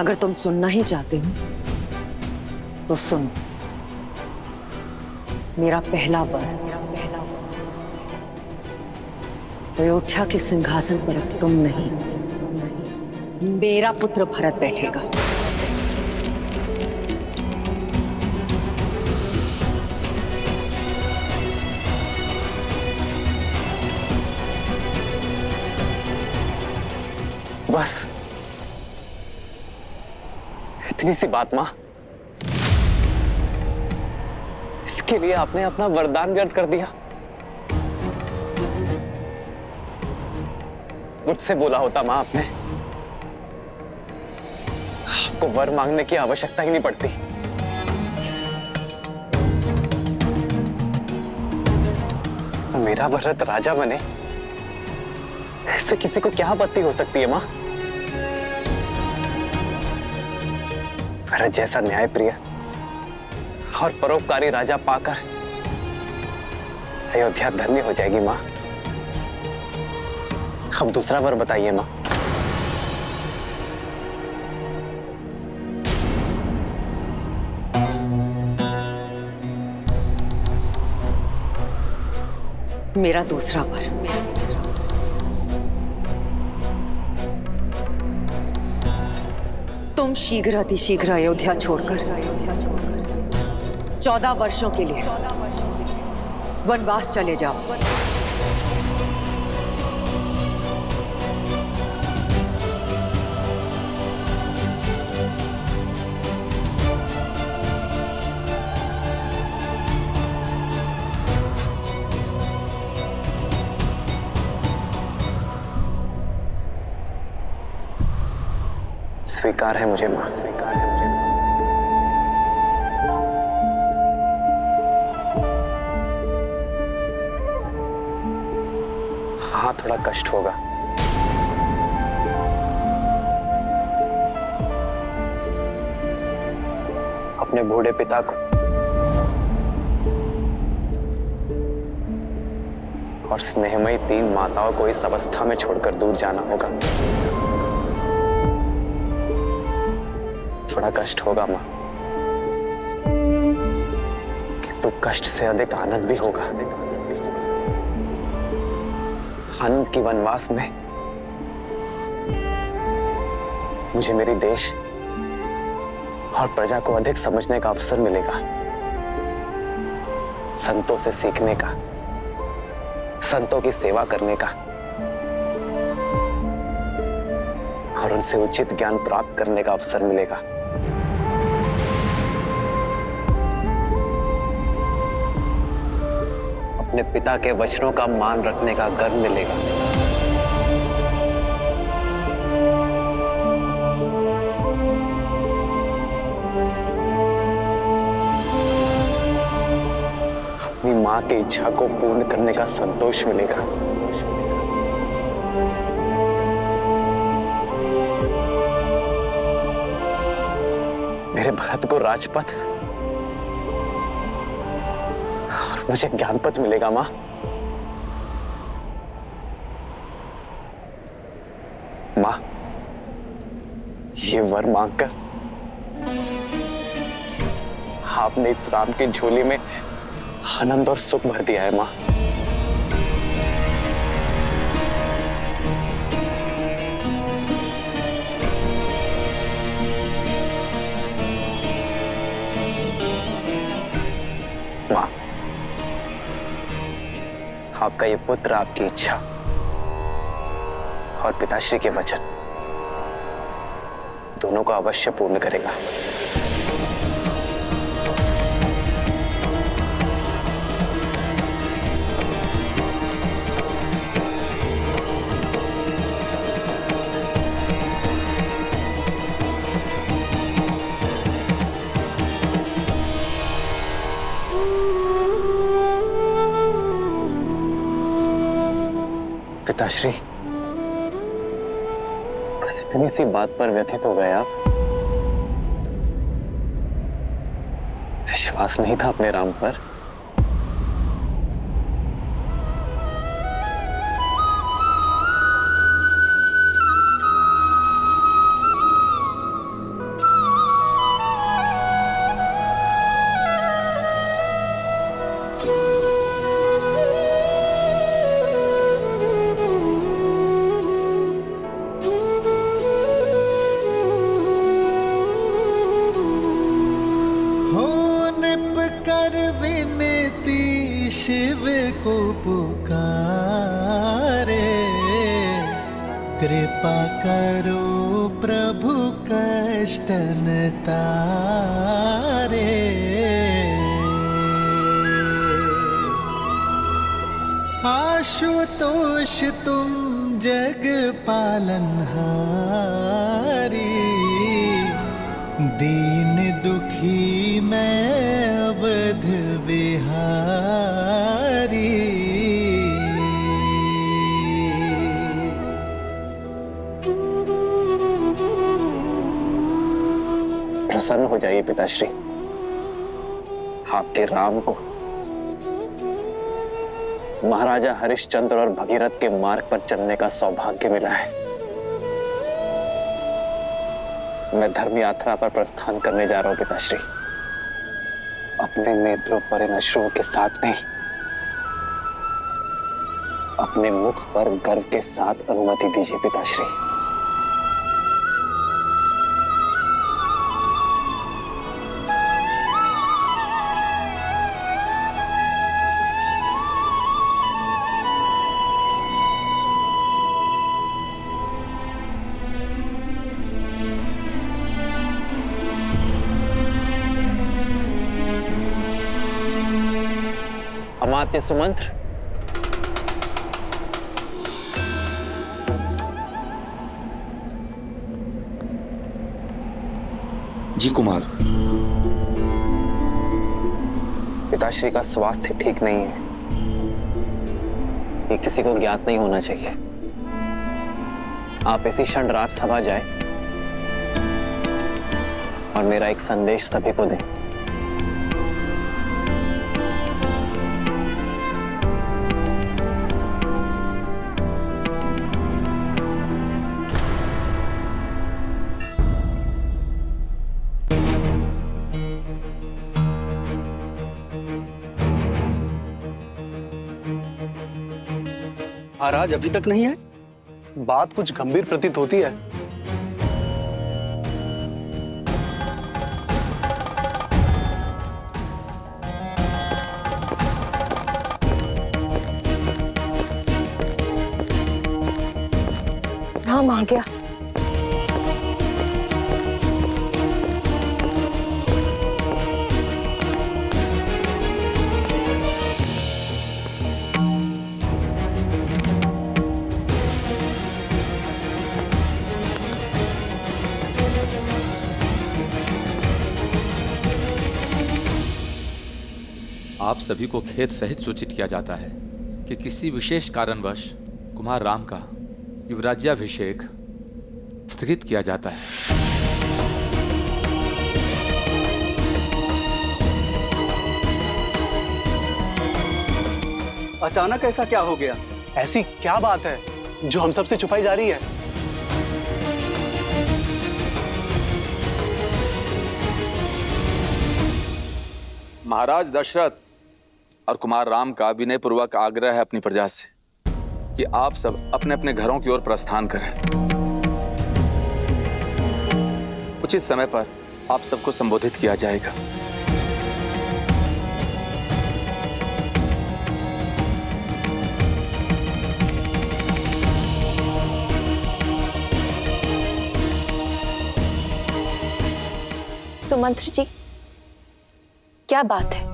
अगर तुम सुनना ही चाहते हो तो सुन। मेरा पहला वर अयोध्या के सिंहासन पर तुम नहीं, मेरा पुत्र भरत बैठेगा। बस इतनी सी बात मां, इसके लिए आपने अपना वरदान व्यर्थ कर दिया। मुझसे बोला होता मां आपने, आपको वर मांगने की आवश्यकता ही नहीं पड़ती। मेरा भरत राजा बने, इससे किसी को क्या आपत्ति हो सकती है मां? भरत जैसा न्यायप्रिय और परोपकारी राजा पाकर अयोध्या धन्य हो जाएगी मां। अब दूसरा वर बताइए मां। मेरा दूसरा वर तुम शीघ्र अतिशीघ्र अयोध्या छोड़कर 14 वर्षों के लिए वनवास चले जाओ। स्वीकार है मुझे मां, स्वीकार है मुझे मां। हाँ, थोड़ा कष्ट होगा। अपने बूढ़े पिता को और स्नेहमयी 3 माताओं को इस अवस्था में छोड़कर दूर जाना होगा। थोड़ा कष्ट होगा मां, किंतु कष्ट से अधिक आनंद भी होगा। आनंद की वनवास में मुझे मेरी देश और प्रजा को अधिक समझने का अवसर मिलेगा, संतों से सीखने का, संतों की सेवा करने का और उनसे उचित ज्ञान प्राप्त करने का अवसर मिलेगा। अपने पिता के वचनों का मान रखने का गर्व मिलेगा। अपनी मां की इच्छा को पूर्ण करने का संतोष मिलेगा। मेरे भरत को राजपथ और मुझे ज्ञानपथ मिलेगा मां। मां, ये वर मांगकर आपने इस राम की झोली में आनंद और सुख भर दिया है मां। मां, आपका ये पुत्र आपकी इच्छा और पिताश्री के वचन दोनों को अवश्य पूर्ण करेगा। पिताश्री, बस इतनी सी बात पर व्यथित हो गए आप। विश्वास नहीं था अपने राम पर। शिव को पुकारे, कृपा करो प्रभु कष्ट न तारे। आशुतोष तुम जग पालनहारी, दीन दुखी मैं अवध बिहारी। प्रसन्न हो जाइए पिताश्री, आपके राम को महाराजा हरिश्चंद्र और भगीरथ के मार्ग पर चलने का सौभाग्य मिला है। मैं धर्म यात्रा पर प्रस्थान करने जा रहा हूं पिताश्री। अपने नेत्रों पर इन अश्रुओं के साथ नहीं, अपने मुख पर गर्व के साथ अनुमति दीजिए पिताश्री। अमात्य सुमंत्र, जी कुमार। पिताश्री का स्वास्थ्य ठीक नहीं है, ये किसी को ज्ञात नहीं होना चाहिए। आप इसी क्षण राजसभा जाएं और मेरा एक संदेश सभी को दें। महाराज अभी तक नहीं आए? बात कुछ गंभीर प्रतीत होती है। राम आ गया। आप सभी को खेद सहित सूचित किया जाता है कि किसी विशेष कारणवश कुमार राम का युवराज्याभिषेक स्थगित किया जाता है। अचानक ऐसा क्या हो गया? ऐसी क्या बात है जो हम सबसे छुपाई जा रही है? महाराज दशरथ और कुमार राम का विनयपूर्वक आग्रह है अपनी प्रजा से कि आप सब अपने अपने घरों की ओर प्रस्थान करें। उचित समय पर आप सबको संबोधित किया जाएगा। सुमंत्र जी, क्या बात है?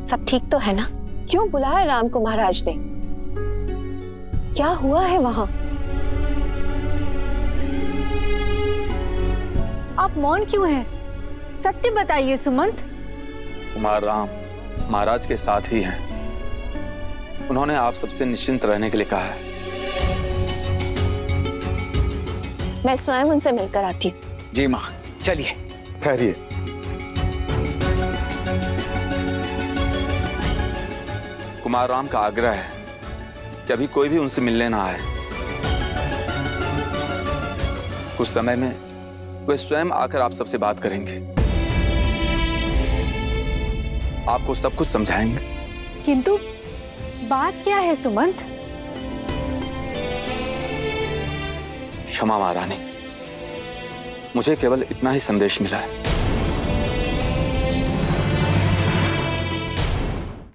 सब ठीक तो है ना? क्यों बुलाया राम को महाराज ने? क्या हुआ है वहां? आप मौन क्यों हैं? सत्य बताइए सुमंत। कुमार राम महाराज के साथ ही हैं। उन्होंने आप सबसे निश्चिंत रहने के लिए कहा है। मैं स्वयं उनसे मिलकर आती हूँ। जी मां, चलिए। ठहरिए। कुमार राम का आग्रह है कि अभी कोई भी उनसे मिलने ना आए। कुछ समय में वे स्वयं आकर आप सबसे बात करेंगे, आपको सब कुछ समझाएंगे। किंतु बात क्या है सुमंत? क्षमा महारानी, मुझे केवल इतना ही संदेश मिला है।